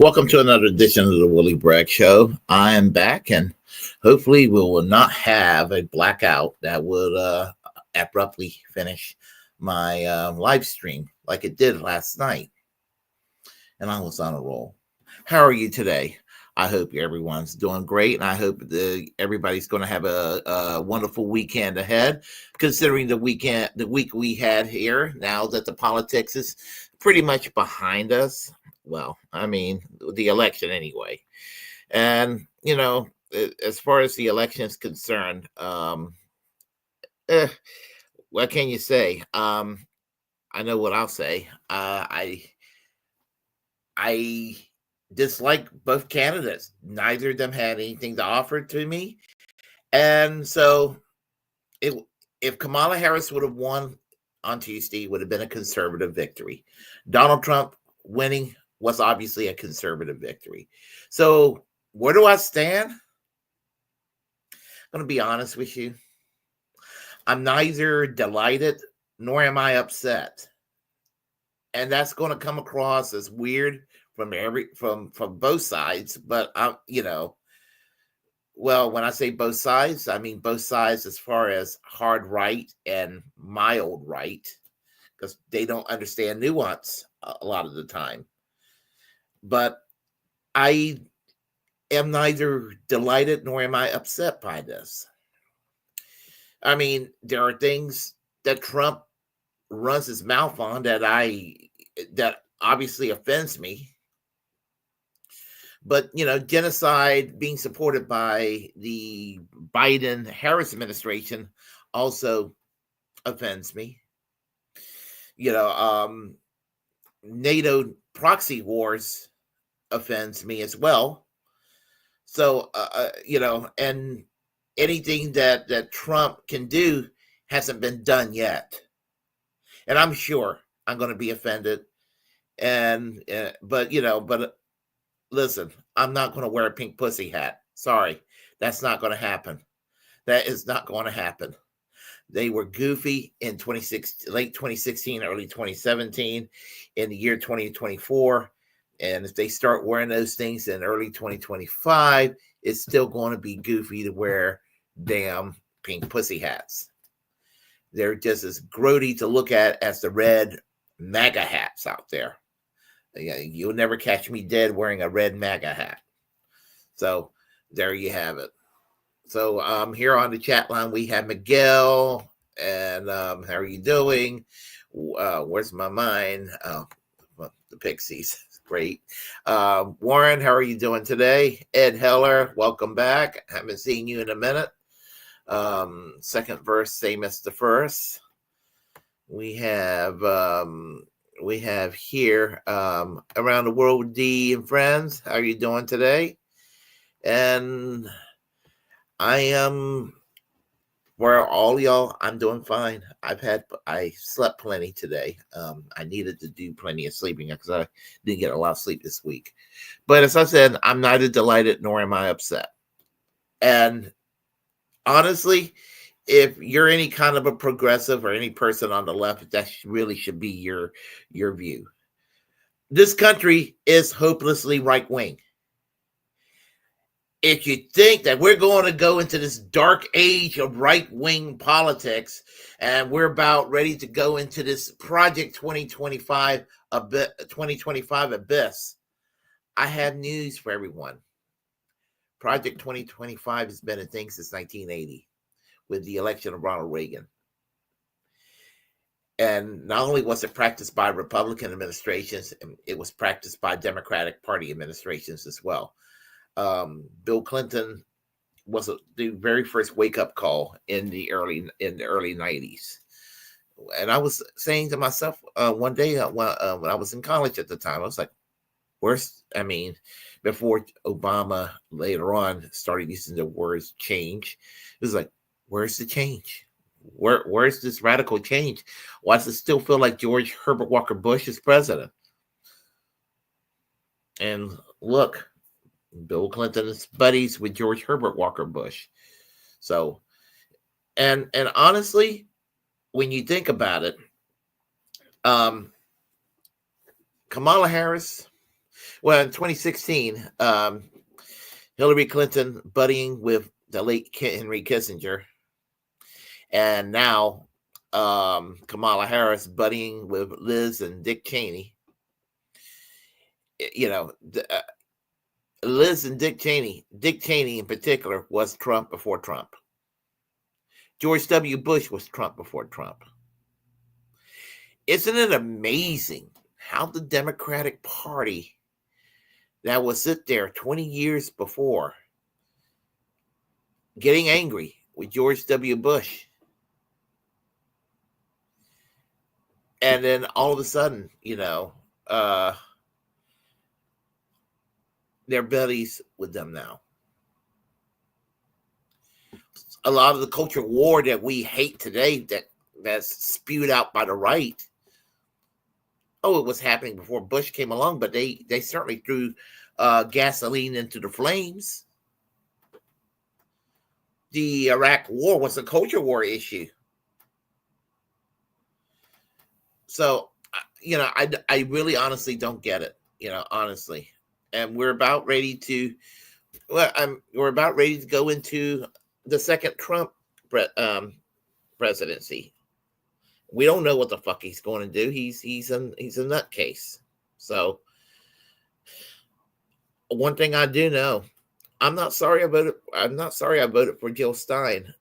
Welcome to another edition of the Willie Bragg Show. I am back, and hopefully, we will not have a blackout that would abruptly finish my live stream like it did last night. And I was on a roll. How are you today? I hope everyone's doing great, and I hope everybody's going to have a wonderful weekend ahead. Considering the week we had here, now that the politics is pretty much behind us. Well, I mean, the election anyway. And, as far as the election is concerned, what can you say? I know what I'll say. I dislike both candidates. Neither of them had anything to offer to me. And so if Kamala Harris would have won on Tuesday, it would have been a conservative victory. Donald Trump winning was obviously a conservative victory. So where do I stand? I'm going to be honest with you. I'm neither delighted nor am I upset. And that's going to come across as weird from both sides. But well, when I say both sides, I mean both sides as far as hard right and mild right, because they don't understand nuance a lot of the time. But I am neither delighted nor am I upset by this. I mean, there are things that Trump runs his mouth on that obviously offends me. But, genocide being supported by the Biden-Harris administration also offends me. NATO proxy wars offends me as well. So, and anything that Trump can do hasn't been done yet. And I'm sure I'm going to be offended. But listen, I'm not going to wear a pink pussy hat. Sorry, that's not going to happen. That is not going to happen. They were goofy in late 2016, early 2017, in the year 2024. And if they start wearing those things in early 2025, it's still going to be goofy to wear damn pink pussy hats. They're just as grody to look at as the red MAGA hats out there. You'll never catch me dead wearing a red MAGA hat. So there you have it. So here on the chat line, we have Miguel. And how are you doing? Where's my mind? Well, the Pixies. Great. Warren, how are you doing today? Ed Heller, welcome back. Haven't seen you in a minute. Second verse, same as the first. We have here around the world with D and friends. How are you doing today? And I am, where all y'all, I'm doing fine. I slept plenty today. I needed to do plenty of sleeping because I didn't get a lot of sleep this week. But as I said, I'm neither delighted nor am I upset. And honestly, if you're any kind of a progressive or any person on the left, that really should be your view. This country is hopelessly right-wing. If you think that we're going to go into this dark age of right-wing politics and we're about ready to go into this Project 2025 abyss, I have news for everyone. Project 2025 has been a thing since 1980 with the election of Ronald Reagan. And not only was it practiced by Republican administrations, it was practiced by Democratic Party administrations as well. Bill Clinton was the very first wake-up call in the early 90s. And I was saying to myself one day when I was in college at the time, I was like, before Obama later on started using the words change, it was like, where's the change? Where's this radical change? Why does it still feel like George Herbert Walker Bush is president? And look, Bill Clinton is buddies with George Herbert Walker Bush. So, and honestly, when you think about it, Kamala Harris, Well, in 2016, Hillary Clinton buddying with the late Henry Kissinger, and now Kamala Harris buddying with Liz and Dick Cheney. You know, Liz and Dick Cheney in particular was Trump before Trump. George W. Bush was Trump before Trump. Isn't it amazing how the Democratic Party that will sit there 20 years before getting angry with George W. Bush, and then all of a sudden, they're buddies with them now. A lot of the culture war that we hate today, that's spewed out by the right, it was happening before Bush came along, but they certainly threw gasoline into the flames. The Iraq war was a culture war issue. So, I really honestly don't get it, honestly. And we're about ready to go into the second Trump presidency. We don't know what the fuck he's going to do. He's a nutcase. So one thing I do know, I'm not sorry I voted for Jill Stein.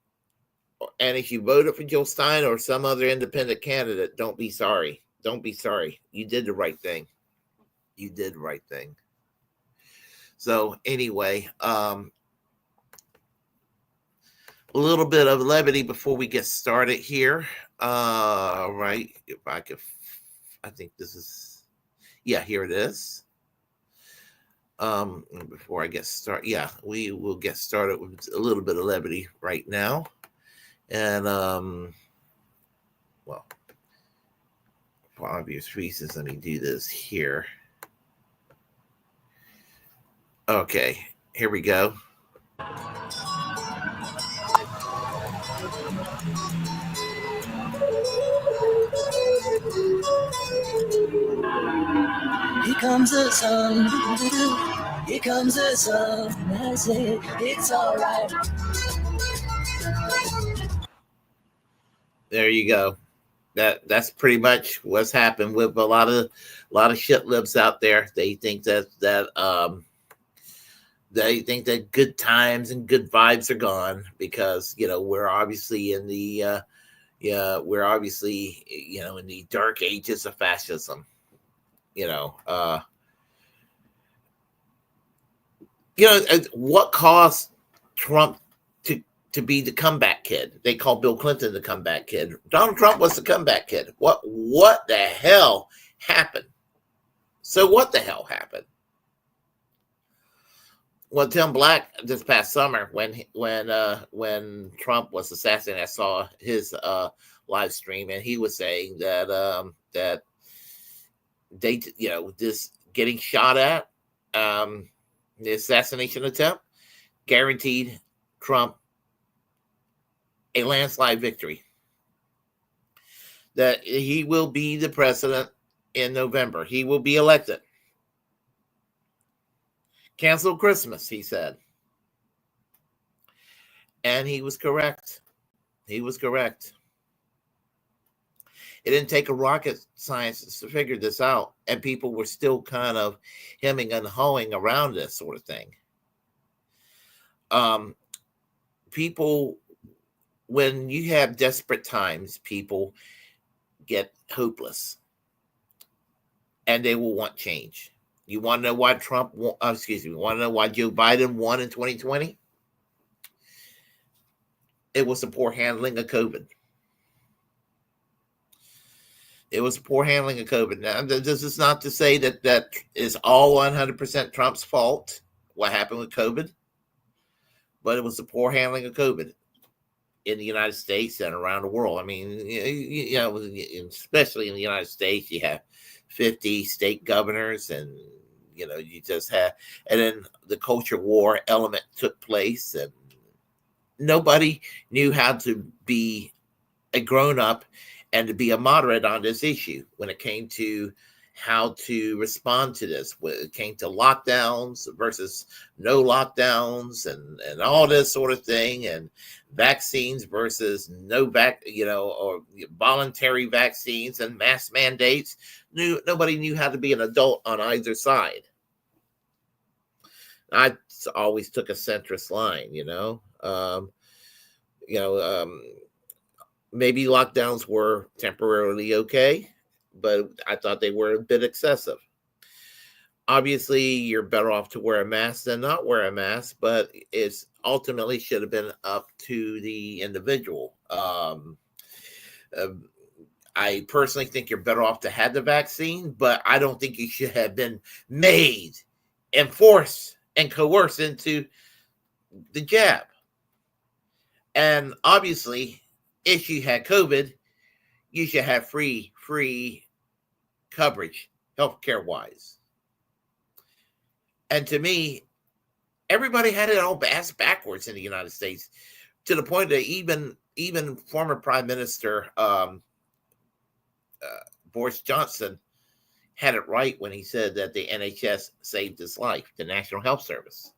And if you voted for Jill Stein or some other independent candidate, don't be sorry. Don't be sorry. You did the right thing. You did the right thing. So anyway, a little bit of levity before we get started here. Right. If I could, I think this is, here it is. Before I get started, we will get started with a little bit of levity right now. And, for obvious reasons, let me do this here. Okay, here we go. Here comes the sun. Here comes the sun. I say it's all right. There you go. That's pretty much what's happened with a lot of shit libs out there. They think that good times and good vibes are gone because we're obviously in the in the dark ages of fascism. What caused Trump to be the comeback kid? They call Bill Clinton the comeback kid. Donald Trump was the comeback kid. What the hell happened? So what the hell happened? Well, Tim Black this past summer, when Trump was assassinated, I saw his live stream, and he was saying that that they, this getting shot at, the assassination attempt, guaranteed Trump a landslide victory. That he will be the president in November. He will be elected. Cancel Christmas, he said. And he was correct. He was correct. It didn't take a rocket scientist to figure this out. And people were still kind of hemming and hawing around this sort of thing. People, when you have desperate times, people get hopeless. And they will want change. You want to know why want to know why Joe Biden won in 2020? It was the poor handling of COVID. It was poor handling of COVID. Now, this is not to say that is all 100% Trump's fault, what happened with COVID. But it was the poor handling of COVID in the United States and around the world. I mean, especially in the United States, you have 50 state governors, and you just have, and then the culture war element took place, and nobody knew how to be a grown-up and to be a moderate on this issue when it came to how to respond to this when it came to lockdowns versus no lockdowns and all this sort of thing, and vaccines versus no or voluntary vaccines and mask mandates. Nobody knew how to be an adult on either side. I always took a centrist line, you know, um, maybe lockdowns were temporarily okay, but I thought they were a bit excessive. Obviously, you're better off to wear a mask than not wear a mask, but it's ultimately should have been up to the individual. Uh, I personally think you're better off to have the vaccine, but I don't think you should have been made and forced and coerced into the jab. And obviously, if you had COVID, you should have free coverage, healthcare wise. And to me, everybody had it all ass backwards in the United States, to the point that even former Prime Minister Boris Johnson had it right when he said that the NHS saved his life, the National Health Service.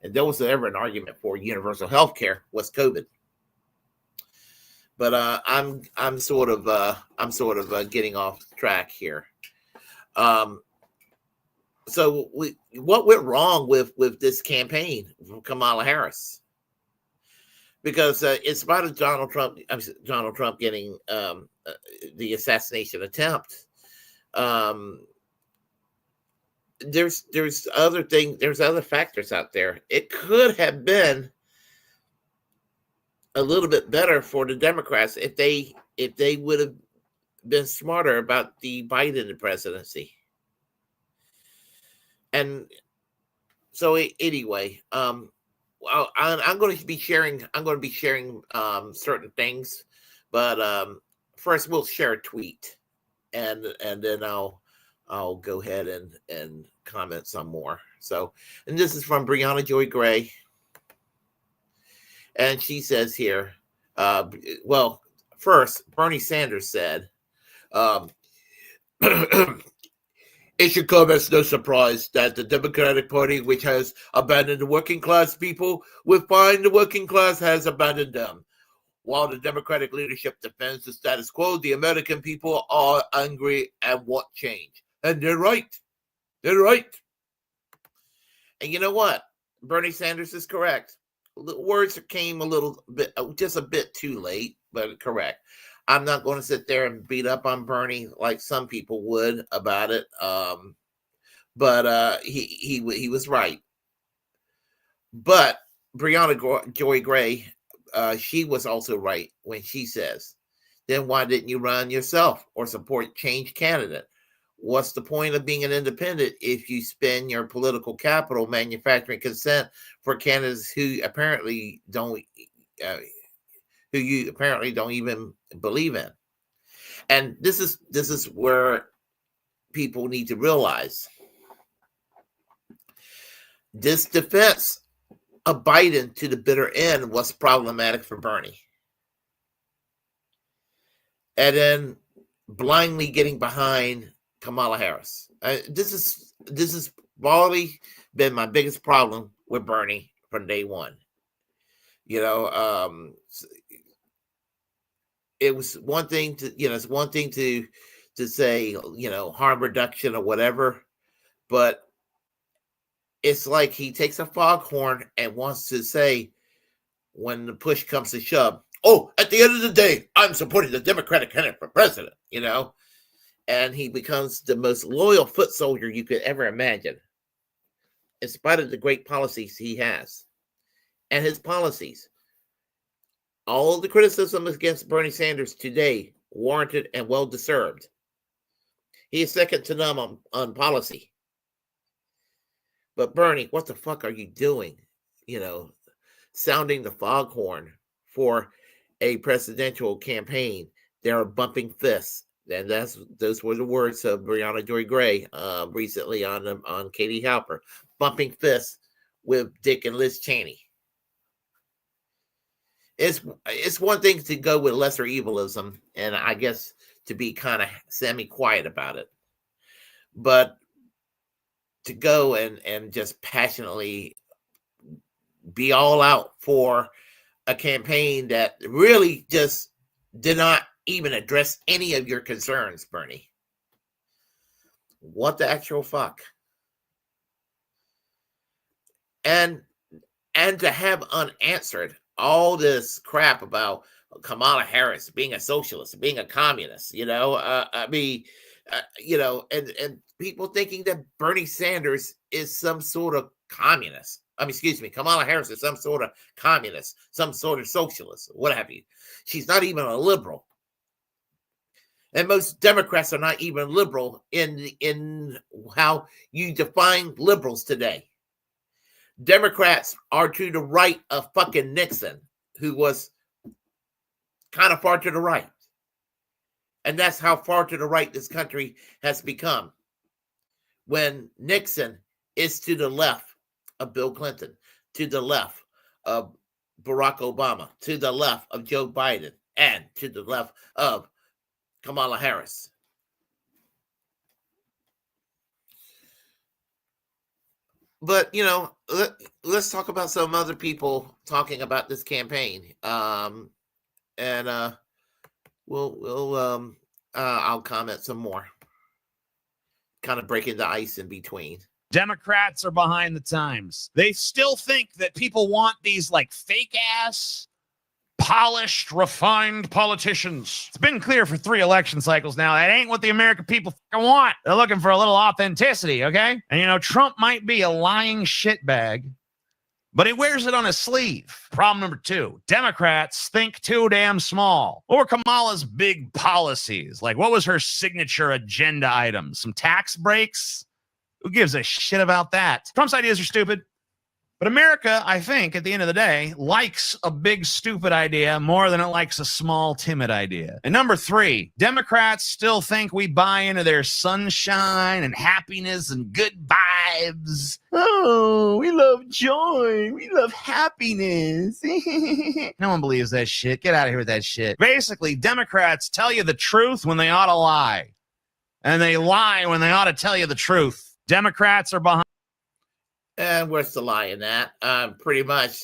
And there was ever an argument for universal health care was COVID. But I'm sort of getting off track here. So what went wrong with this campaign from Kamala Harris? Because in spite of Donald Trump getting the assassination attempt, there's other factors out there. It could have been a little bit better for the Democrats if they would have been smarter about the Biden presidency. And so anyway, I'm going to be sharing certain things, but first we'll share a tweet, and then I'll go ahead and comment some more. So, and this is from Brianna Joy Gray, and she says here, well, first Bernie Sanders said, it should come as no surprise that the Democratic Party, which has abandoned the working class people, will find the working class has abandoned them. While the Democratic leadership defends the status quo, the American people are angry and want change. And they're right. They're right. And you know what? Bernie Sanders is correct. The words came a little bit, just a bit too late, but correct. I'm not going to sit there and beat up on Bernie like some people would about it. But he was right. But Brianna Joy Gray, she was also right when she says, then why didn't you run yourself or support change candidate? What's the point of being an independent if you spend your political capital manufacturing consent for candidates who apparently don't who you apparently don't even believe in? And this is where people need to realize this defense of Biden to the bitter end was problematic for Bernie. And then blindly getting behind Kamala Harris. This is probably been my biggest problem with Bernie from day one. It was one thing to say, harm reduction or whatever, but it's like he takes a foghorn and wants to say, when the push comes to shove, oh, at the end of the day, I'm supporting the Democratic candidate for president, and he becomes the most loyal foot soldier you could ever imagine, in spite of the great policies he has. And his policies, all the criticism against Bernie Sanders today, warranted and well-deserved. He is second to none on policy. But Bernie, what the fuck are you doing? Sounding the foghorn for a presidential campaign. They're bumping fists. And those were the words of Brianna Joy Gray recently on Katie Halper. Bumping fists with Dick and Liz Cheney. It's one thing to go with lesser evilism, and I guess to be kind of semi-quiet about it. But to go and just passionately be all out for a campaign that really just did not even address any of your concerns, Bernie. What the actual fuck? And to have unanswered all this crap about Kamala Harris being a socialist, being a communist, I mean, and people thinking that Bernie Sanders is some sort of communist. I mean, excuse me, Kamala Harris is some sort of communist, some sort of socialist, what have you. She's not even a liberal. And most Democrats are not even liberal in how you define liberals today. Democrats are to the right of fucking Nixon, who was kind of far to the right. And that's how far to the right this country has become. When Nixon is to the left of Bill Clinton, to the left of Barack Obama, to the left of Joe Biden, and to the left of Kamala Harris. But, let's talk about some other people talking about this campaign. I'll comment some more, kind of breaking the ice in between. Democrats are behind the times. They still think that people want these like fake ass, polished, refined politicians. It's been clear for 3 election cycles now. That ain't what the American people want. They're looking for a little authenticity, okay? And Trump might be a lying shitbag, but he wears it on his sleeve. Problem number 2, Democrats think too damn small. What were Kamala's big policies? Like, what was her signature agenda items? Some tax breaks? Who gives a shit about that? Trump's ideas are stupid. But America, I think, at the end of the day, likes a big, stupid idea more than it likes a small, timid idea. And number 3, Democrats still think we buy into their sunshine and happiness and good vibes. Oh, we love joy. We love happiness. No one believes that shit. Get out of here with that shit. Basically, Democrats tell you the truth when they ought to lie. And they lie when they ought to tell you the truth. Democrats are behind. And where's the lie in that? Pretty much,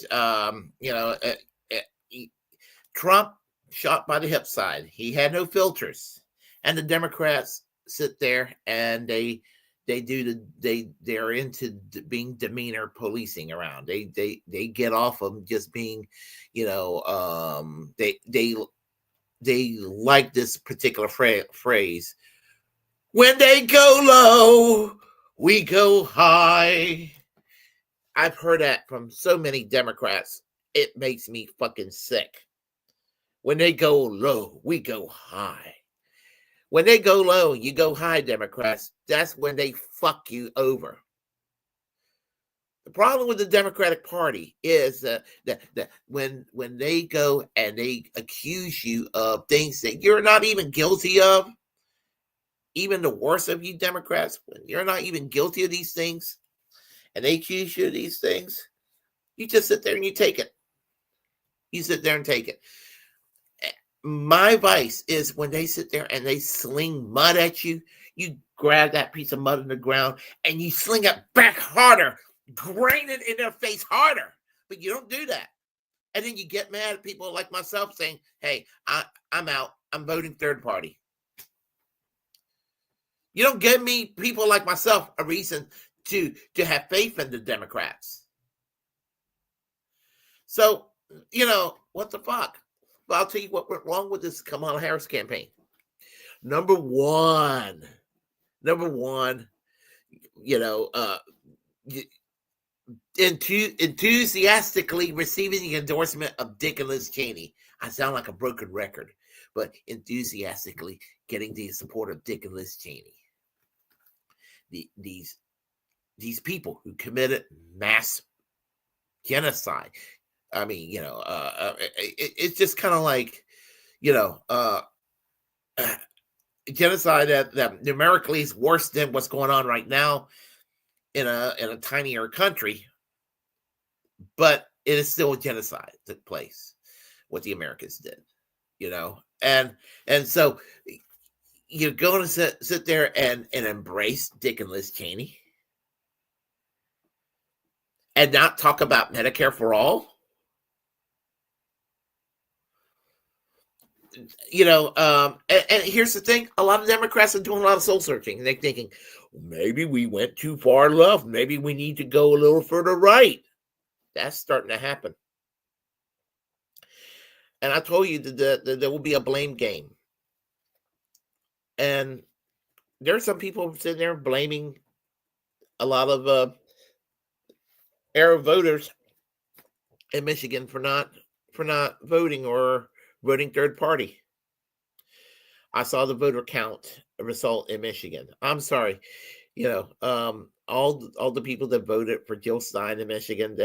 Trump shot by the hip side. He had no filters, and the Democrats sit there and they're into being demeanor policing around. They get off of just being, they like this particular phrase. When they go low, we go high. I've heard that from so many Democrats. It makes me fucking sick. When they go low, we go high. When they go low, you go high, Democrats. That's when they fuck you over. The problem with the Democratic Party is that when they go and they accuse you of things that you're not even guilty of, even the worst of you Democrats, when you're not even guilty of these things, and they accuse you of these things, you just sit there and you take it. You sit there and take it. My advice is when they sit there and they sling mud at you, you grab that piece of mud on the ground and you sling it back harder, grind it in their face harder. But you don't do that. And then you get mad at people like myself saying, hey, I'm out. I'm voting third party. You don't give me people like myself a reason to have faith in the Democrats. So, what the fuck? Well, I'll tell you what went wrong with this Kamala Harris campaign. Number one, enthusiastically receiving the endorsement of Dick and Liz Cheney. I sound like a broken record, but enthusiastically getting the support of Dick and Liz Cheney. These people who committed mass genocide. I mean, it's just kind of like, genocide that numerically is worse than what's going on right now in a tinier country, but it is still a genocide that took place, what the Americans did, and so, you're going to sit there and embrace Dick and Liz Cheney and not talk about Medicare for all? And here's the thing: a lot of Democrats are doing a lot of soul searching. They're thinking, maybe we went too far left. Maybe we need to go a little further right. That's starting to happen. And I told you that there will be a blame game. And there are some people sitting there blaming a lot of Arab voters in Michigan for not voting or voting third party. I saw the voter count result in Michigan. I'm sorry, all the people that voted for Jill Stein in Michigan.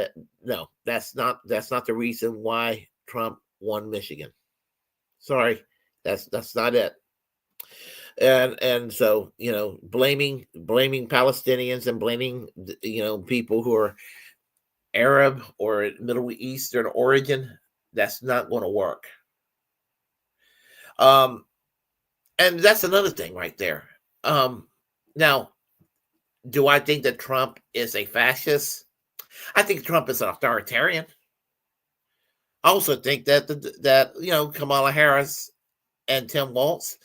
That's not the reason why Trump won Michigan. Sorry, that's not it. And so blaming Palestinians and blaming people who are Arab or Middle Eastern origin, that's not going to work. And that's another thing right there. Now, do I think that Trump is a fascist? I think Trump is an authoritarian. I also think that Kamala Harris and Tim Walz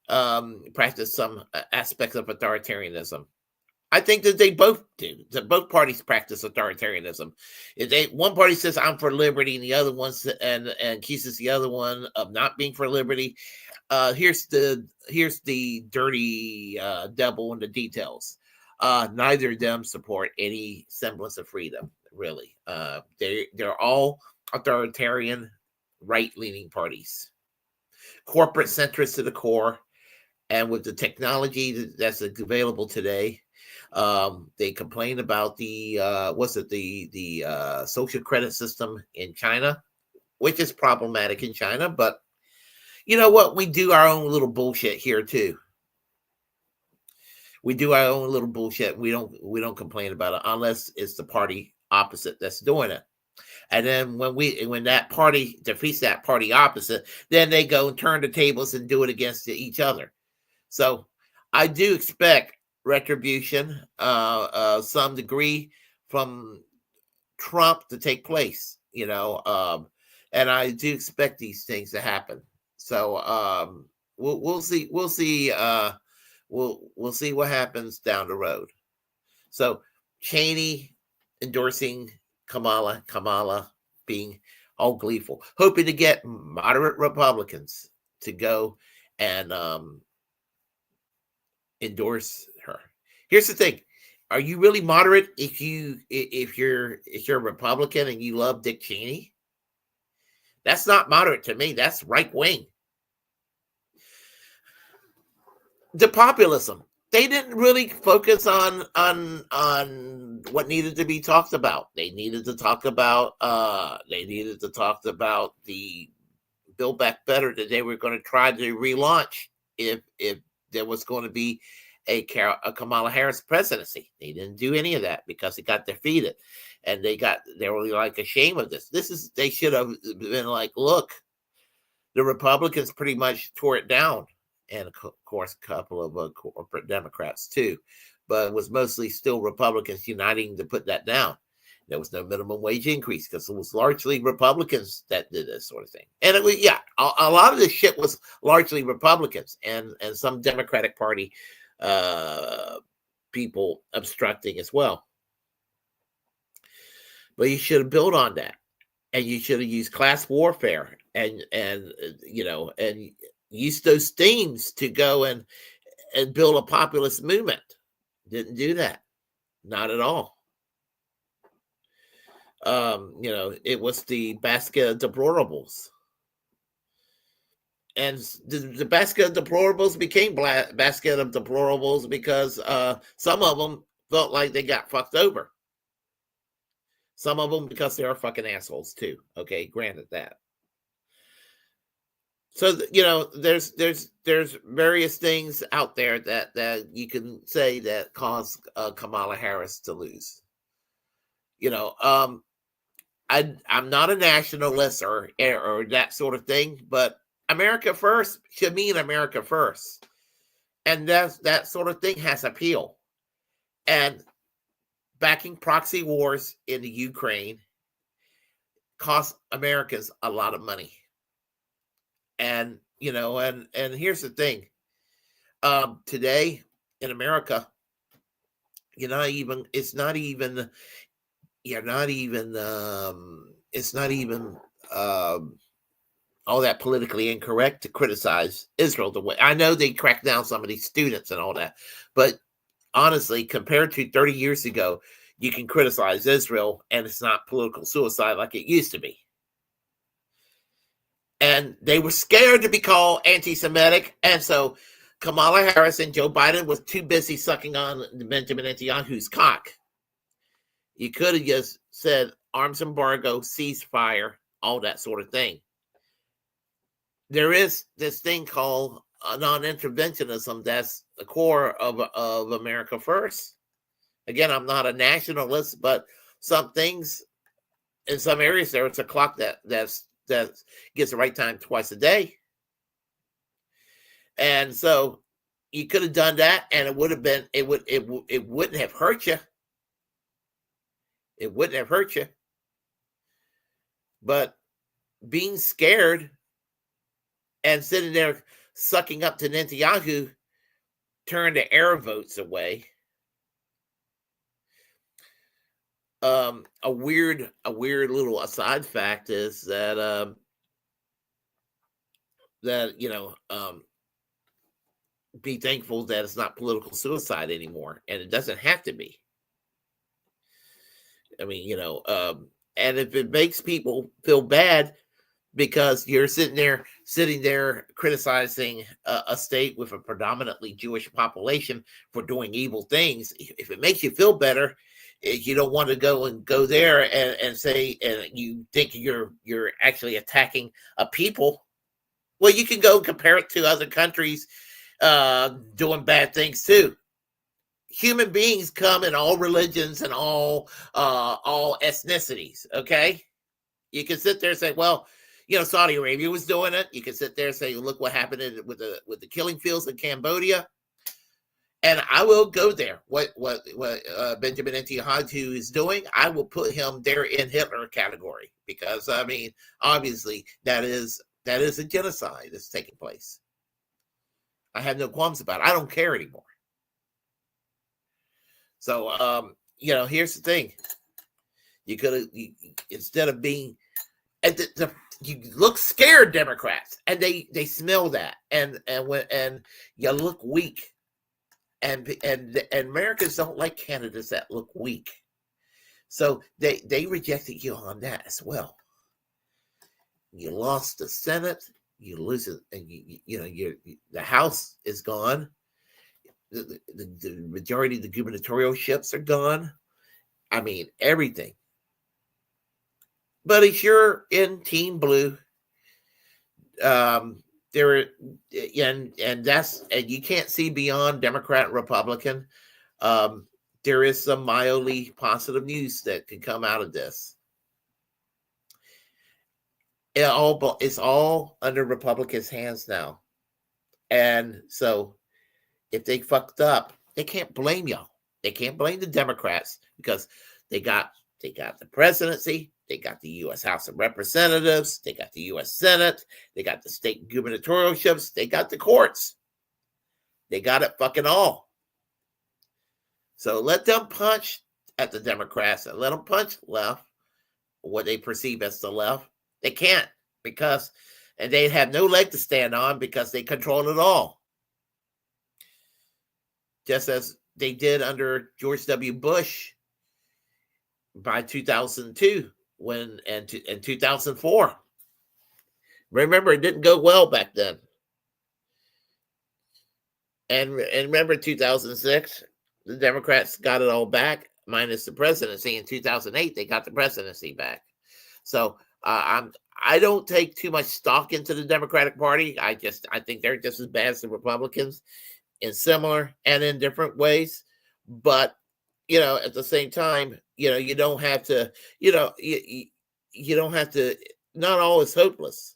practice some aspects of authoritarianism. I think that they both do. That both parties practice authoritarianism. If one party says I'm for liberty, and the other one and accuses the other one of not being for liberty, here's the dirty devil in the details. Neither of them support any semblance of freedom. Really, they're all authoritarian, right-leaning parties, corporate centrists to the core, and with the technology that's available today. They complain about the social credit system in China, which is problematic in China. But you know what? We do our own little bullshit here too. We do our own little bullshit. We don't complain about it unless it's the party opposite that's doing it. And then when that party defeats that party opposite, then they go and turn the tables and do it against each other. So I do expect retribution, some degree from Trump to take place, and I do expect these things to happen. So we'll see. We'll see what happens down the road. So Cheney endorsing Kamala being all gleeful, hoping to get moderate Republicans to go and endorse her. Here's the thing: are you really moderate if you're a Republican and you love Dick Cheney? That's not moderate to me. That's right wing. The populism. They didn't really focus on what needed to be talked about. They needed to talk about the Build Back Better that they were going to try to relaunch if there was going to be a Kamala Harris presidency. They didn't do any of that because it got defeated, and they were like ashamed of this. They should have been like, look, the Republicans pretty much tore it down, and of course a couple of corporate Democrats too, but it was mostly still Republicans uniting to put that down. There was no minimum wage increase because it was largely Republicans that did this sort of thing. And a lot of this shit was largely Republicans and some Democratic Party people obstructing as well. But you should have built on that, and you should have used class warfare and used those themes to go and build a populist movement. Didn't do that, not at all. It was the basket of deplorables. And the basket of deplorables became basket of deplorables because some of them felt like they got fucked over. Some of them because they are fucking assholes too. Okay, granted that. So there's various things out there that you can say that caused Kamala Harris to lose. I'm not a nationalist or that sort of thing, but America first should mean America first. And that sort of thing has appeal. And backing proxy wars in the Ukraine costs Americans a lot of money. And, and here's the thing. Today in America, it's not even all that politically incorrect to criticize Israel the way. I know they cracked down some of these students and all that, but honestly, compared to 30 years ago, you can criticize Israel and it's not political suicide like it used to be. And they were scared to be called anti-Semitic, and so Kamala Harris and Joe Biden was too busy sucking on Benjamin Netanyahu's cock. You could have just said arms embargo, ceasefire, all that sort of thing. There is this thing called non-interventionism that's the core of America First. Again, I'm not a nationalist, but some things in some areas there it's a clock that gets the right time twice a day. And so you could have done that, and it wouldn't have hurt you. It wouldn't have hurt you. But being scared and sitting there sucking up to Netanyahu turned the air votes away. A weird little aside fact is that be thankful that it's not political suicide anymore, and it doesn't have to be. I mean, and if it makes people feel bad because you're sitting there criticizing a state with a predominantly Jewish population for doing evil things, if it makes you feel better, you don't want to go there and say, and you think you're actually attacking a people. Well, you can go compare it to other countries doing bad things too. Human beings come in all religions and all ethnicities. Okay, you can sit there and say, well, Saudi Arabia was doing it. You can sit there and say, look what happened with the killing fields in Cambodia. And I will go there. What Benjamin Netanyahu is doing, I will put him there in Hitler category, because I mean, obviously that is a genocide that's taking place. I have no qualms about it. I don't care anymore. So here's the thing. You could have, instead of being you look scared, Democrats, and they smell that, and you look weak. And Americans don't like candidates that look weak, so they rejected you on that as well. You lost the Senate, you lose it, and the House is gone. The majority of the gubernatorialships are gone. I mean, everything. But if you're in Team Blue, there, and you can't see beyond Democrat and Republican. There is some mildly positive news that can come out of this. It's all under Republicans' hands now, and so if they fucked up, they can't blame y'all. They can't blame the Democrats, because they got the presidency. They got the U.S. House of Representatives. They got the U.S. Senate. They got the state gubernatorialships. They got the courts. They got it fucking all. So let them punch at the Democrats and let them punch left, what they perceive as the left. They can't, and they have no leg to stand on, because they control it all. Just as they did under George W. Bush by 2002. And 2004. Remember, it didn't go well back then. And remember 2006, the Democrats got it all back, minus the presidency. In 2008, they got the presidency back. So I don't take too much stock into the Democratic Party. I think they're just as bad as the Republicans in similar and in different ways. But at the same time, you don't have to, you don't have to, not all is hopeless.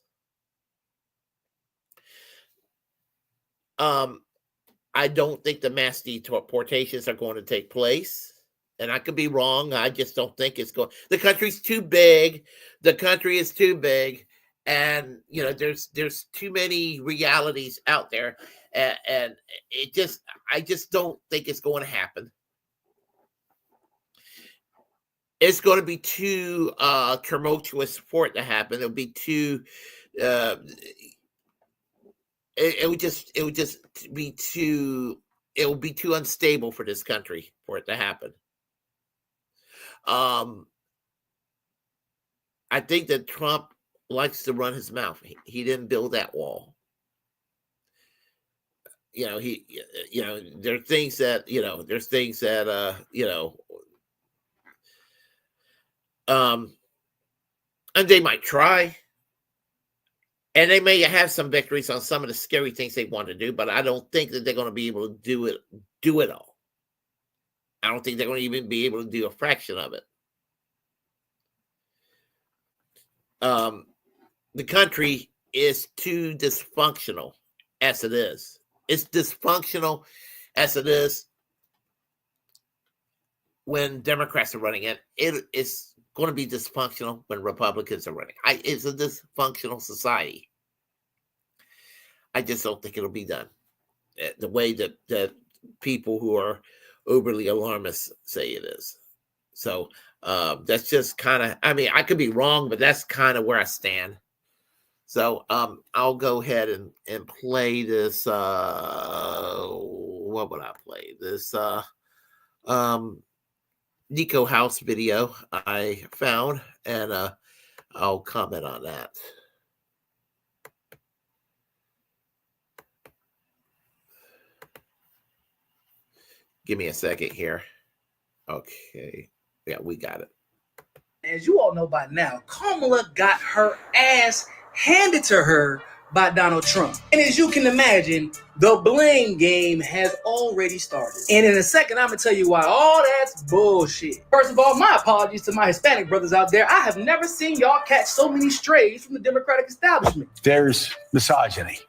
I I don't think the mass deportations are going to take place. And I could be wrong. I just don't think it's going. The country's too big. The country is too big. And, you know, there's too many realities out there. And I just don't think it's going to happen. It's going to be too tumultuous for it to happen. It'll be too. It would just be too. It will be too unstable for this country for it to happen. I think that Trump likes to run his mouth. He didn't build that wall. You know, there are things that, and they might try, and they may have some victories on some of the scary things they want to do, but I don't think that they're going to be able to do it all. I don't think they're going to even be able to do a fraction of it. The country is too dysfunctional as it is. It's dysfunctional as it is when Democrats are running it. It's going to be dysfunctional when Republicans are running. It's a dysfunctional society. I just don't think it'll be done the way that people who are overly alarmist say it is. So that's just kind of, I mean, I could be wrong, but that's kind of where I stand. So I'll go ahead and play this. What would I play? This Nico House video I found, and I'll comment on that. Give me a second here. Okay. Yeah, we got it. As you all know by now, Kamala got her ass handed to her by Donald Trump. And as you can imagine, the blame game has already started. And in a second, I'm going to tell you why all that's bullshit. First of all, my apologies to my Hispanic brothers out there. I have never seen y'all catch so many strays from the Democratic establishment. There's misogyny.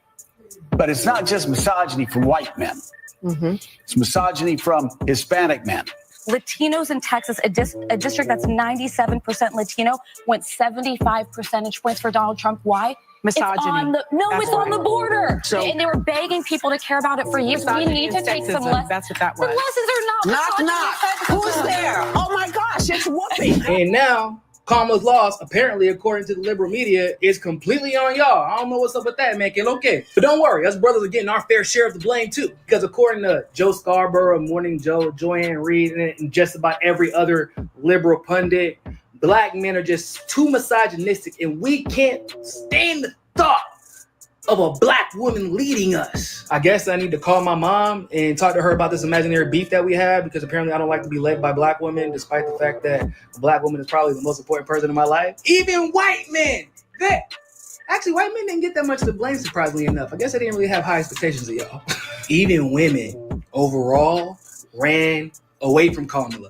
But it's not just misogyny from white men. Mm-hmm. It's misogyny from Hispanic men. Latinos in Texas, a district that's 97% Latino, went 75 percentage points for Donald Trump. Why? Misogyny. It's on the border. So, and they were begging people to care about it for years. We need to take some lessons. That's what that was. The lessons are not. Knock. Who's there? Oh my gosh, it's Whoopi. And now, Kamala's loss, apparently, according to the liberal media, is completely on y'all. I don't know what's up with that, man. Okay. But don't worry, us brothers are getting our fair share of the blame, too. Because according to Joe Scarborough, Morning Joe, Joanne Reed, and just about every other liberal pundit, black men are just too misogynistic, and we can't stand the thought of a black woman leading us. I guess I need to call my mom and talk to her about this imaginary beef that we have, because apparently I don't like to be led by black women, despite the fact that a black woman is probably the most important person in my life. Even white men, white men didn't get that much of the blame, surprisingly enough. I guess I didn't really have high expectations of y'all. Even women overall ran away from Kamala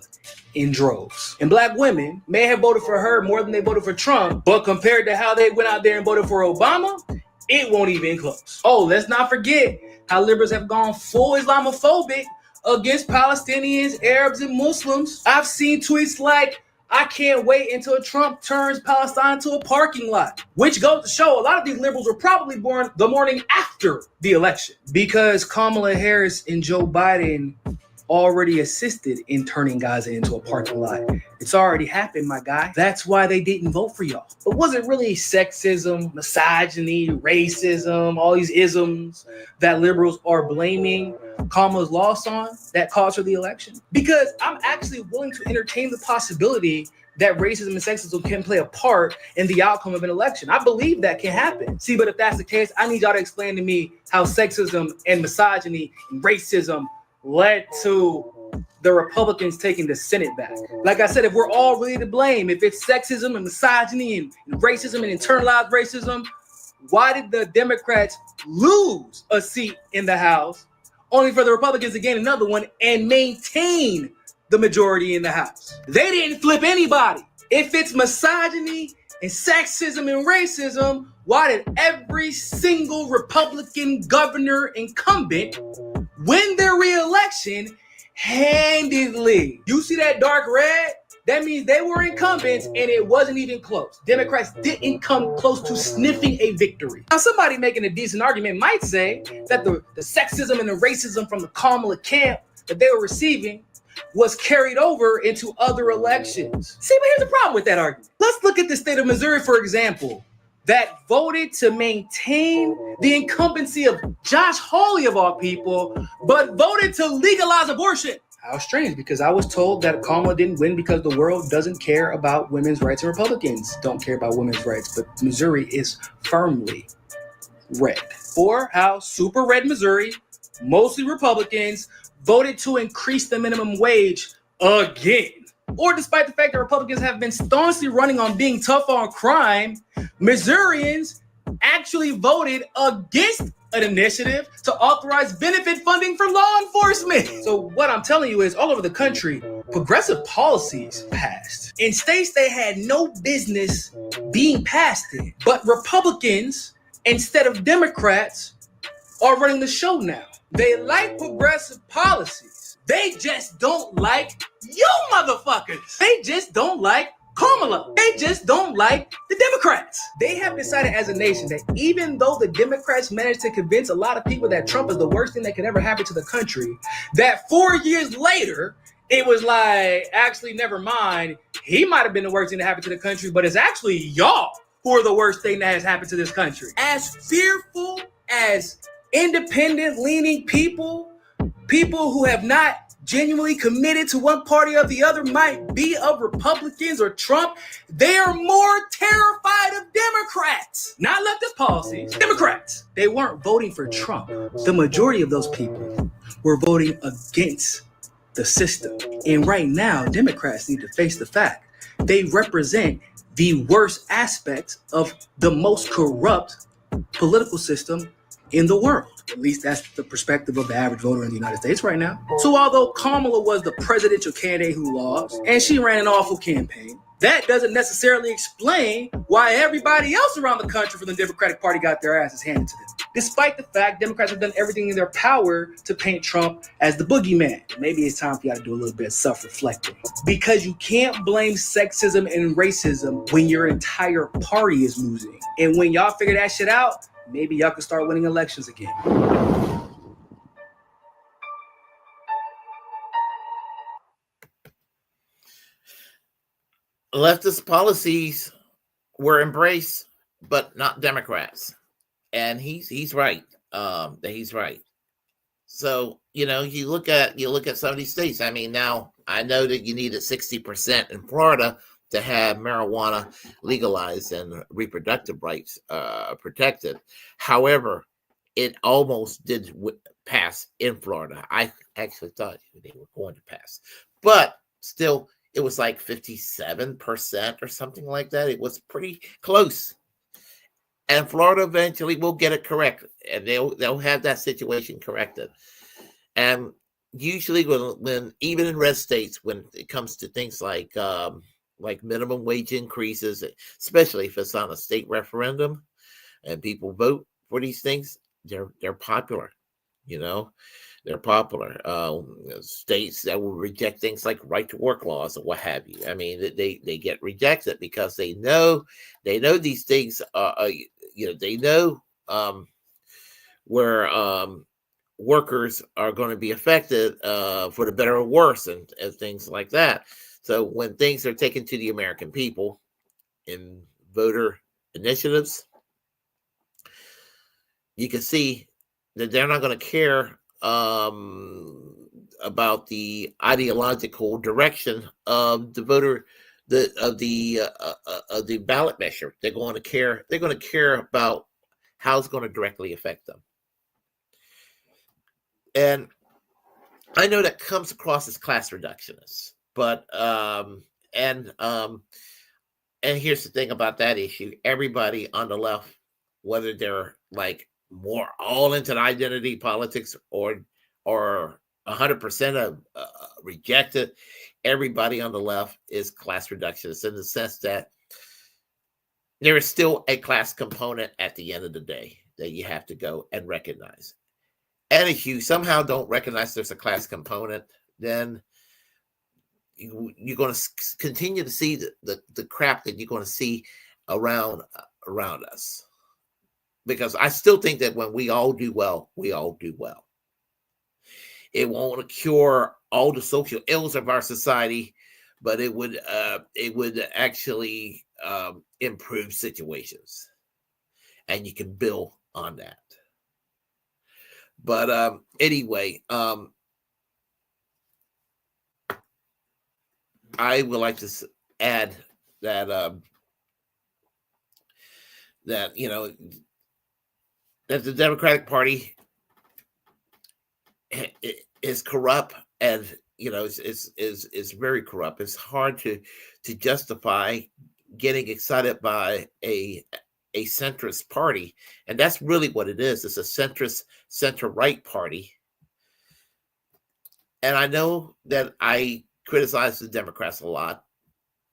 in droves. And black women may have voted for her more than they voted for Trump, but compared to how they went out there and voted for Obama, it won't even close. Oh, let's not forget how liberals have gone full Islamophobic against Palestinians, Arabs, and Muslims. I've seen tweets like, I can't wait until Trump turns Palestine into a parking lot, which goes to show a lot of these liberals were probably born the morning after the election, because Kamala Harris and Joe Biden already assisted in turning Gaza into a parking lot. It's already happened, my guy. That's why they didn't vote for y'all. But was it really sexism, misogyny, racism, all these isms that liberals are blaming Kamala's loss on that caused her the election? Because I'm actually willing to entertain the possibility that racism and sexism can play a part in the outcome of an election. I believe that can happen. See, but if that's the case, I need y'all to explain to me how sexism and misogyny and racism led to the Republicans taking the Senate back. Like I said, if we're all really to blame, if it's sexism and misogyny and racism and internalized racism, why did the Democrats lose a seat in the House only for the Republicans to gain another one and maintain the majority in the House? They didn't flip anybody. If it's misogyny and sexism and racism, why did every single Republican governor incumbent win their re-election handedly. You see that dark red? That means they were incumbents and it wasn't even close. Democrats didn't come close to sniffing a victory. Now, somebody making a decent argument might say that the sexism and the racism from the Kamala camp that they were receiving was carried over into other elections. See, but here's the problem with that argument. Let's look at the state of Missouri, for example, that voted to maintain the incumbency of Josh Hawley, of all people, but voted to legalize abortion. How strange, because I was told that Kamala didn't win because the world doesn't care about women's rights and Republicans don't care about women's rights, but Missouri is firmly red. Or how super red Missouri, mostly Republicans, voted to increase the minimum wage again. Or despite the fact that Republicans have been staunchly running on being tough on crime, Missourians actually voted against an initiative to authorize benefit funding for law enforcement. So what I'm telling you is all over the country, progressive policies passed in states they had no business being passed in. But Republicans, instead of Democrats, are running the show now. They like progressive policies. They just don't like you motherfuckers. They just don't like Kamala. They just don't like the Democrats. They have decided as a nation that even though the Democrats managed to convince a lot of people that Trump is the worst thing that could ever happen to the country, that 4 years later, it was like, actually, never mind. He might have been the worst thing that happened to the country, but it's actually y'all who are the worst thing that has happened to this country. As fearful as independent-leaning people who have not genuinely committed to one party or the other might be of Republicans or Trump, they are more terrified of Democrats. Not leftist policies, Democrats. They weren't voting for Trump. The majority of those people were voting against the system. And right now, Democrats need to face the fact they represent the worst aspects of the most corrupt political system in the world. At least that's the perspective of the average voter in the United States right now. So although Kamala was the presidential candidate who lost, and she ran an awful campaign, that doesn't necessarily explain why everybody else around the country from the Democratic Party got their asses handed to them. Despite the fact Democrats have done everything in their power to paint Trump as the boogeyman. Maybe it's time for y'all to do a little bit of self-reflecting. Because you can't blame sexism and racism when your entire party is losing. And when y'all figure that shit out, maybe y'all can start winning elections again. Leftist policies were embraced, but not Democrats. And he's right. He's right. So, you look at some of these states. I mean, now I know that you needed 60% in Florida to have marijuana legalized and reproductive rights protected. However, it almost did pass in Florida. I actually thought they were going to pass, but still, it was like 57% or something like that. It was pretty close. And Florida eventually will get it corrected, and they'll have that situation corrected. And usually, when even in red states, when it comes to things like minimum wage increases, especially if it's on a state referendum, and people vote for these things, they're popular. They're popular. States that will reject things like right to work laws or what have you. I mean, they get rejected because they know these things are. They know where workers are going to be affected for the better or worse and things like that. So when things are taken to the American people in voter initiatives, you can see that they're not going to care about the ideological direction of the voter, of the ballot measure. They're going to care. They're going to care about how it's going to directly affect them. And I know that comes across as class reductionist, but and here's the thing about that issue: everybody on the left, whether they're like more all into the identity politics or 100% of rejected, everybody on the left is class reductionist in the sense that there is still a class component at the end of the day that you have to go and recognize. and if you somehow don't recognize there's a class component, then you're going to continue to see the crap that you're going to see around us. Because I still think that when we all do well, we all do well. It won't cure all the social ills of our society, but it would actually improve situations, and you can build on that. But anyway, I would like to add that that that the Democratic Party is corrupt, and is very corrupt. It's hard to justify getting excited by a centrist party, and that's really what it is. It's a centrist center-right party. And I know that I criticize the Democrats a lot,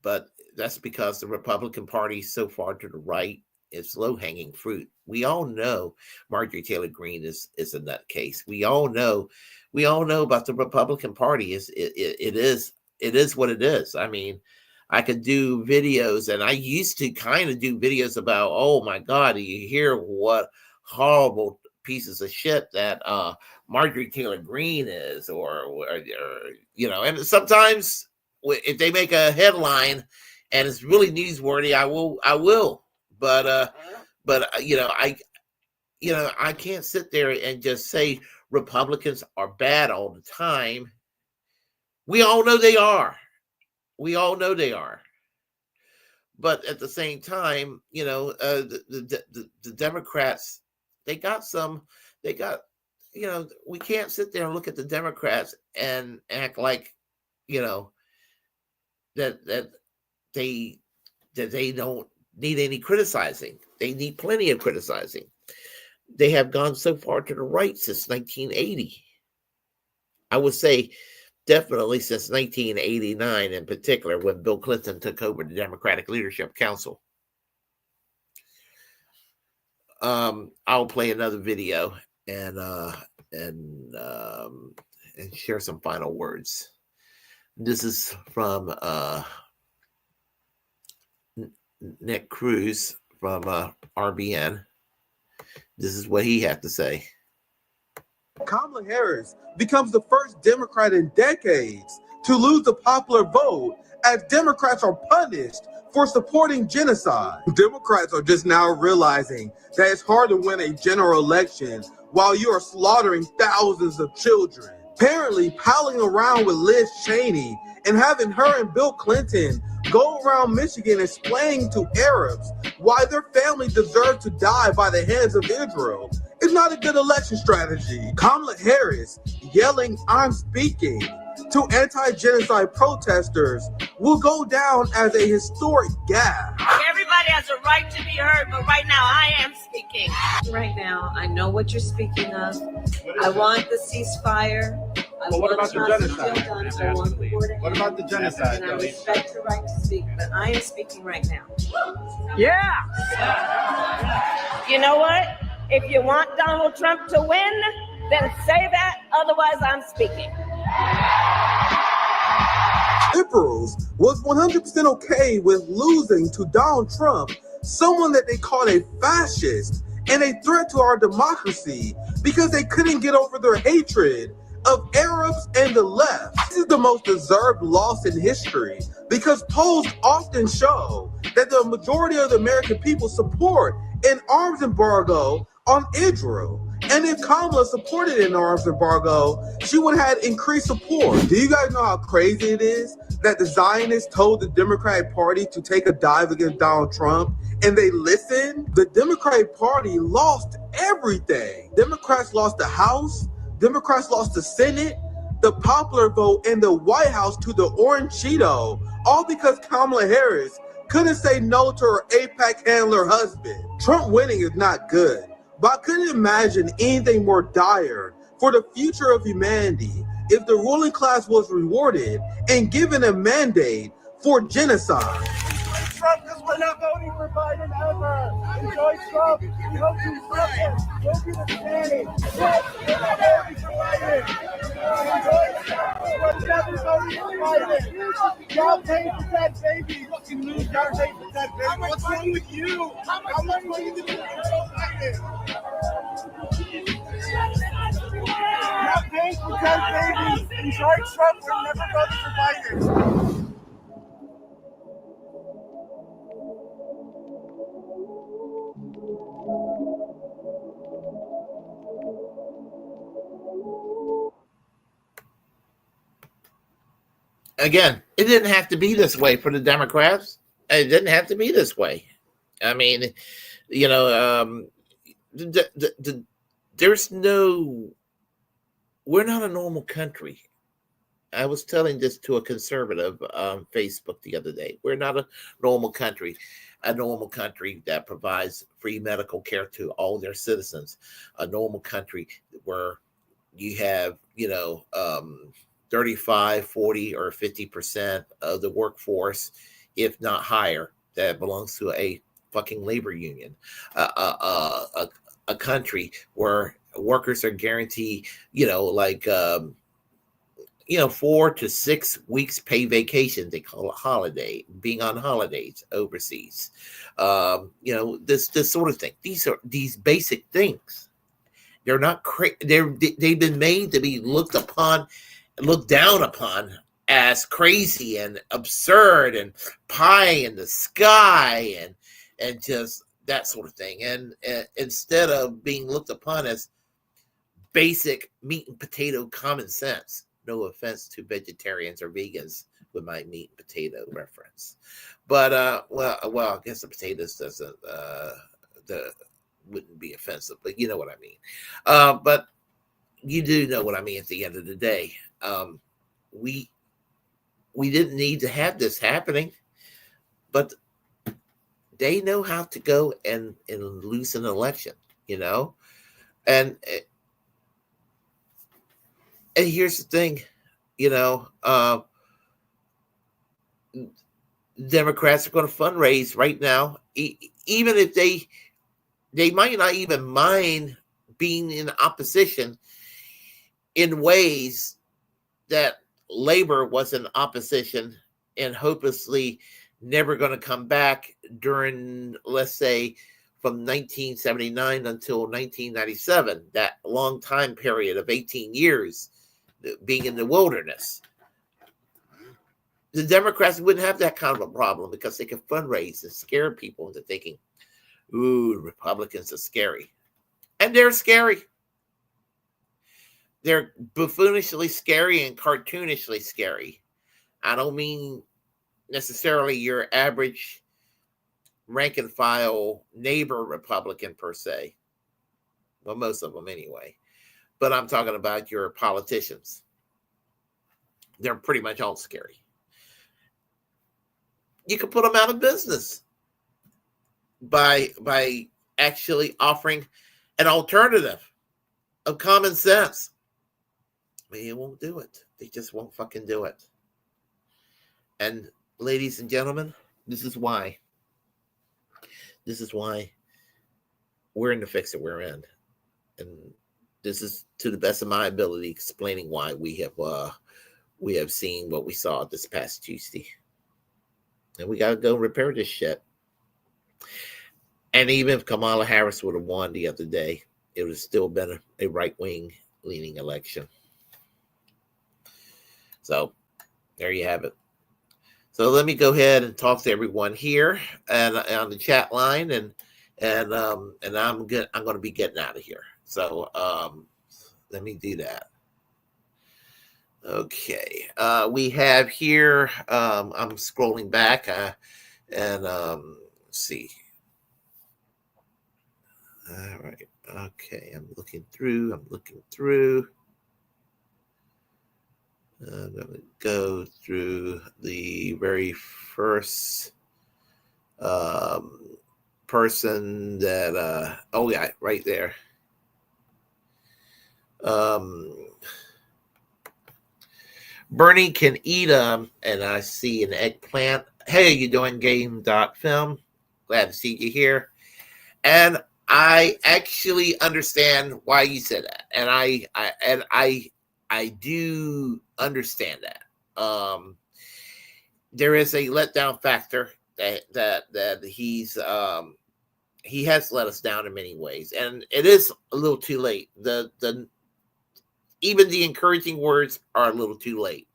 but that's because the Republican Party is so far to the right. It's low-hanging fruit. We all know Marjorie Taylor Greene is a nutcase. We all know about the Republican Party. It is what it is. I mean, I could do videos, and I used to kind of do videos about, oh my God, do you hear what horrible pieces of shit that Marjorie Taylor Greene is, or and sometimes if they make a headline and it's really newsworthy, I will. But I can't sit there and just say Republicans are bad all the time. We all know they are. But at the same time, the Democrats, we can't sit there and look at the Democrats and act like, that they don't need any criticizing. They need plenty of criticizing. They have gone so far to the right since 1980. I would say definitely since 1989 in particular, when Bill Clinton took over the Democratic Leadership Council. I'll play another video and share some final words. This is from Nick Cruz from RBN. This is what he had to say. Kamala Harris becomes the first Democrat in decades to lose the popular vote, as Democrats are punished for supporting genocide. Democrats are just now realizing that it's hard to win a general election while you are slaughtering thousands of children. Apparently, palling around with Liz Cheney and having her and Bill Clinton go around Michigan explaining to Arabs why their family deserves to die by the hands of Israel is not a good election strategy. Kamala Harris yelling, "I'm speaking," to anti-genocide protesters will go down as a historic gaffe. Everybody has a right to be heard, but right now I am speaking. Right now, I know what you're speaking of. I want the ceasefire. But what about the genocide? What about the genocide? And I respect your right to speak, but I am speaking right now. Yeah. You know what? If you want Donald Trump to win, then say that. Otherwise, I'm speaking. Liberals was 100% okay with losing to Donald Trump, someone that they called a fascist and a threat to our democracy, because they couldn't get over their hatred of Arabs and the left. This is the most deserved loss in history, because polls often show that the majority of the American people support an arms embargo on Israel. And if Kamala supported an arms embargo, she would have had increased support. Do you guys know how crazy it is that the Zionists told the Democratic Party to take a dive against Donald Trump, and they listened? The Democratic Party lost everything. Democrats lost the House, Democrats lost the Senate, the popular vote, and the White House to the Orange Cheeto, all because Kamala Harris couldn't say no to her AIPAC handler husband. Trump winning is not good, but I couldn't imagine anything more dire for the future of humanity if the ruling class was rewarded and given a mandate for genocide. Trump, because we're not voting for Biden ever. Enjoy Trump. Y'all paid for that baby. Fucking lose. Y'all paid for that baby. What's wrong with you? How much money did you put fighting? Y'all paid for that baby. And George Trump will never vote for Biden. Again, it didn't have to be this way for the Democrats. It didn't have to be this way. I mean, you know, there's no, we're not a normal country. I was telling this to a conservative on Facebook the other day. We're not a normal country that provides free medical care to all their citizens, a normal country where you have, 35, 40, or 50% of the workforce, if not higher, that belongs to a fucking labor union, a country where workers are guaranteed, 4 to 6 weeks pay vacation. They call it holiday, being on holidays overseas. This sort of thing. These basic things. They're not they've been made to be looked down upon as crazy and absurd and pie in the sky and just that sort of thing. And instead of being looked upon as basic meat and potato common sense. No offense to vegetarians or vegans with my meat and potato reference, but I guess the potatoes wouldn't be offensive, but you know what I mean. But you do know what I mean. At the end of the day, we didn't need to have this happening, but they know how to go and lose an election, and here's the thing, Democrats are going to fundraise right now, even if they might not even mind being in opposition in ways that labor was in opposition and hopelessly never going to come back during, let's say, from 1979 until 1997, that long time period of 18 years being in the wilderness. The Democrats wouldn't have that kind of a problem because they can fundraise and scare people into thinking, ooh, Republicans are scary. And they're scary. They're buffoonishly scary and cartoonishly scary. I don't mean necessarily your average rank and file neighbor Republican per se. Well, most of them anyway. But I'm talking about your politicians. They're pretty much all scary. You can put them out of business by actually offering an alternative of common sense. But they won't do it. They just won't fucking do it. And ladies and gentlemen, this is why we're in the fix that we're in. And this is, to the best of my ability, explaining why we have seen what we saw this past Tuesday. And we got to go repair this shit. And even if Kamala Harris would have won the other day, it would have still been a right-wing leaning election. So there you have it. So let me go ahead and talk to everyone here and on the chat line, and I'm going to be getting out of here. So let me do that. Okay, we have here. I'm scrolling back, and let's see. All right. Okay, I'm looking through. I'm going to go through the very first person that, oh yeah, right there. Bernie can eat and I see an eggplant. Hey, you doing? Game.film. Glad to see you here. And I actually understand why you said that, and I do understand that. There is a letdown factor that he has let us down in many ways, and it is a little too late. Even the encouraging words are a little too late.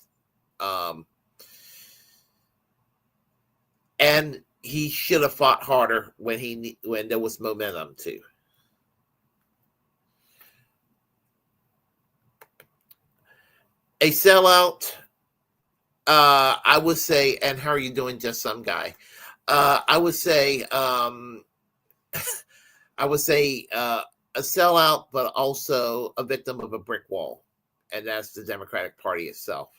And he should have fought harder when there was momentum too. A sellout, I would say, and how are you doing, just some guy? I would say, a sellout, but also a victim of a brick wall, and that's the Democratic Party itself.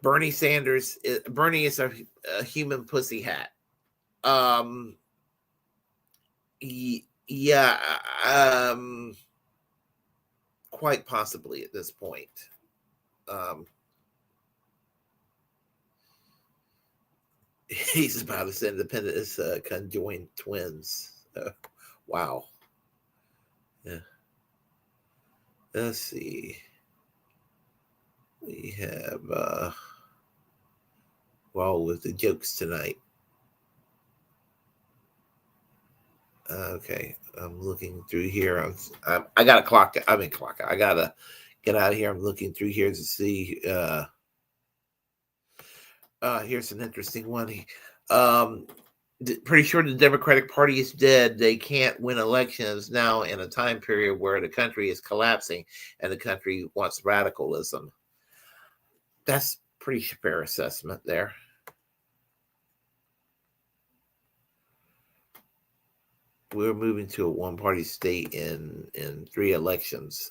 Bernie Sanders, Bernie is a human pussy hat. Quite possibly at this point. He's about as independent as conjoined twins. Wow. Yeah. Let's see. We have with the jokes tonight. Okay, I'm looking through here. I got to clock. I got to get out of here. I'm looking through here to see. Here's an interesting one. Pretty sure the Democratic Party is dead. They can't win elections now in a time period where the country is collapsing and the country wants radicalism. That's pretty fair assessment there. We're moving to a one-party state in 3 elections.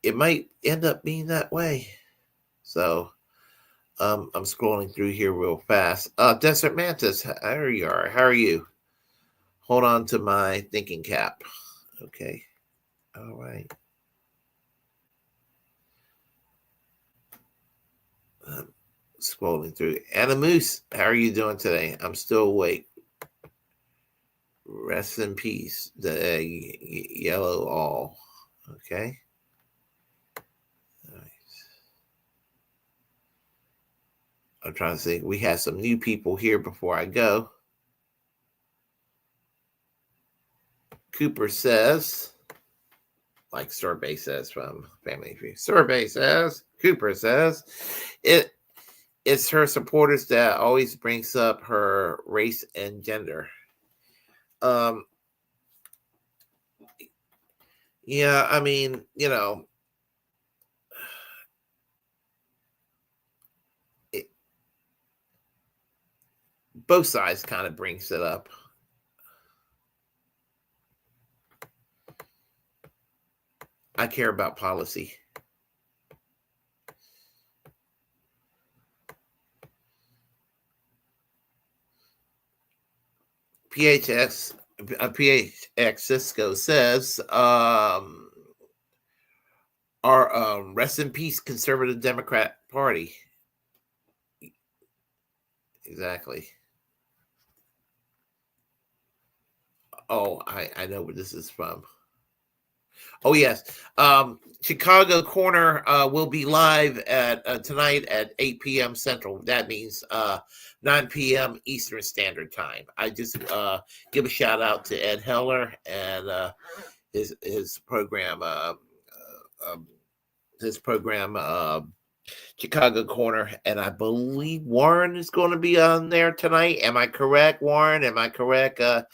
It might end up being that way. So I'm scrolling through here real fast. Desert Mantis, there you are. How are you? Hold on to my thinking cap. Okay. All right. Scrolling through. Anna Moose, how are you doing today? I'm still awake. Rest in peace, the yellow all. Okay. All right. I'm trying to think. We have some new people here before I go. Cooper says, like Survey says from Family Tree. Survey says, Cooper says, it's her supporters that always brings up her race and gender. Yeah, I mean, both sides kind of brings it up. I care about policy. PHX Cisco says, our rest in peace conservative Democrat Party. Exactly. Oh, I know where this is from. Oh, yes. Chicago Corner will be live at tonight at 8 p.m. Central. That means 9 p.m. Eastern Standard Time. I just give a shout out to Ed Heller and his program. Chicago Corner, and I believe Warren is going to be on there tonight. Am I correct, Warren? Am I correct, Ed?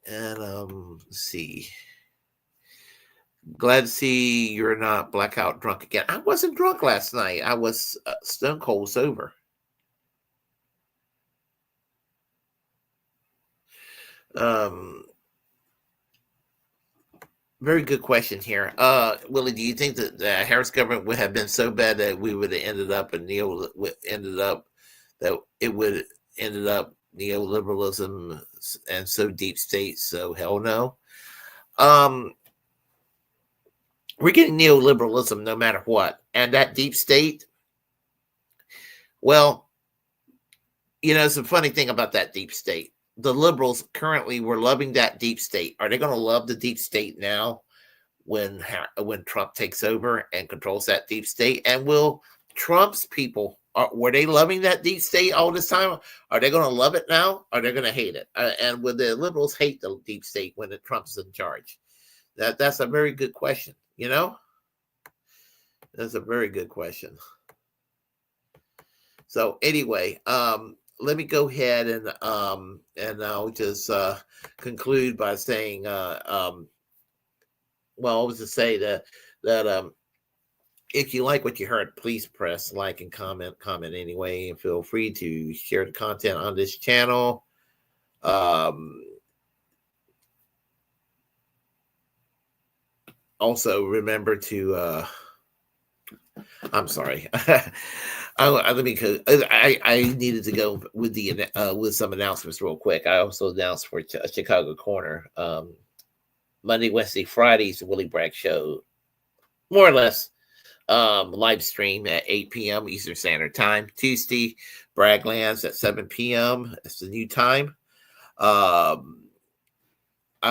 Let's see. Glad to see you're not blackout drunk again. I wasn't drunk last night. I was stone cold sober. Very good question here. Willie, do you think that the Harris government would have been so bad that we would have ended up neoliberalism and so deep state? So hell no. We're getting neoliberalism no matter what. And that deep state, well, it's a funny thing about that deep state. The liberals currently were loving that deep state. Are they going to love the deep state now when Trump takes over and controls that deep state? And will Trump's people, were they loving that deep state all this time? Are they going to love it now? Or are they going to hate it? And will the liberals hate the deep state when Trump's in charge? That's a very good question. That's a very good question. So anyway, let me go ahead and I'll just conclude by saying, well, I was to say that if you like what you heard, please press like and comment anyway, and feel free to share the content on this channel. Also, remember to I'm sorry. I needed to go with with some announcements real quick. I also announced for Chicago Corner Monday, Wednesday, Fridays, the Willie Bragg Show, more or less live stream at 8 p.m. Eastern Standard Time. Tuesday, Braglands at 7 p.m. That's the new time. I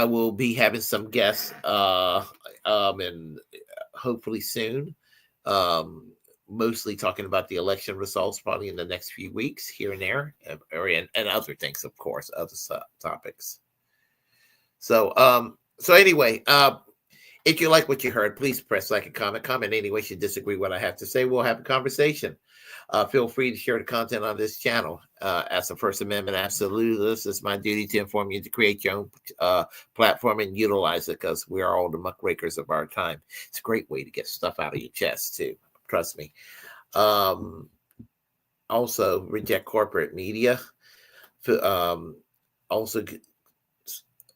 will be having some guests and hopefully soon. Mostly talking about the election results probably in the next few weeks here and there, and other things, of course, other topics. So anyway, if you like what you heard, please press like and comment anyway. If you disagree with what I have to say, we'll have a conversation. Feel free to share the content on this channel. As a First Amendment absolutist, it's my duty to inform you to create your own platform and utilize it, because we are all the muckrakers of our time. It's a great way to get stuff out of your chest too. Trust me. Also, reject corporate media. Also,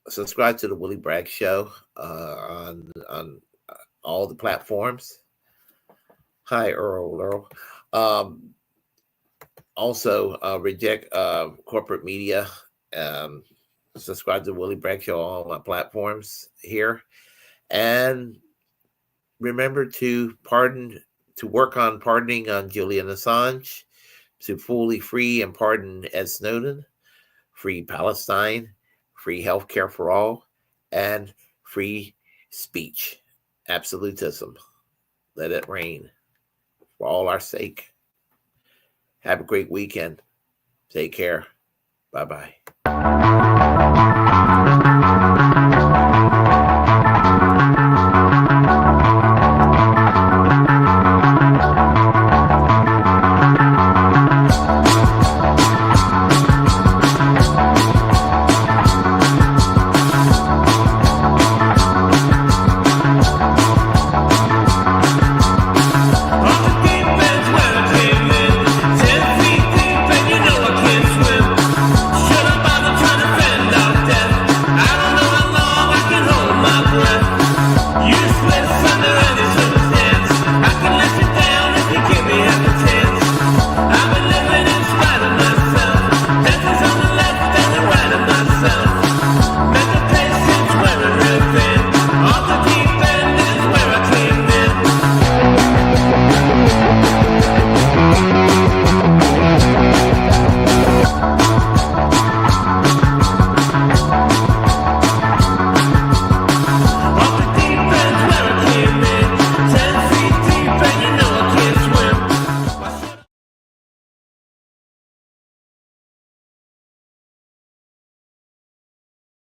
subscribe to the Willie Bragg Show on all the platforms. Hi, Earl. Also, reject corporate media. Subscribe to the Willie Bragg Show on all my platforms here. And remember to work on pardoning on Julian Assange, to fully free and pardon Ed Snowden, free Palestine, free healthcare for all, and free speech. Absolutism. Let it reign for all our sake. Have a great weekend. Take care. Bye-bye.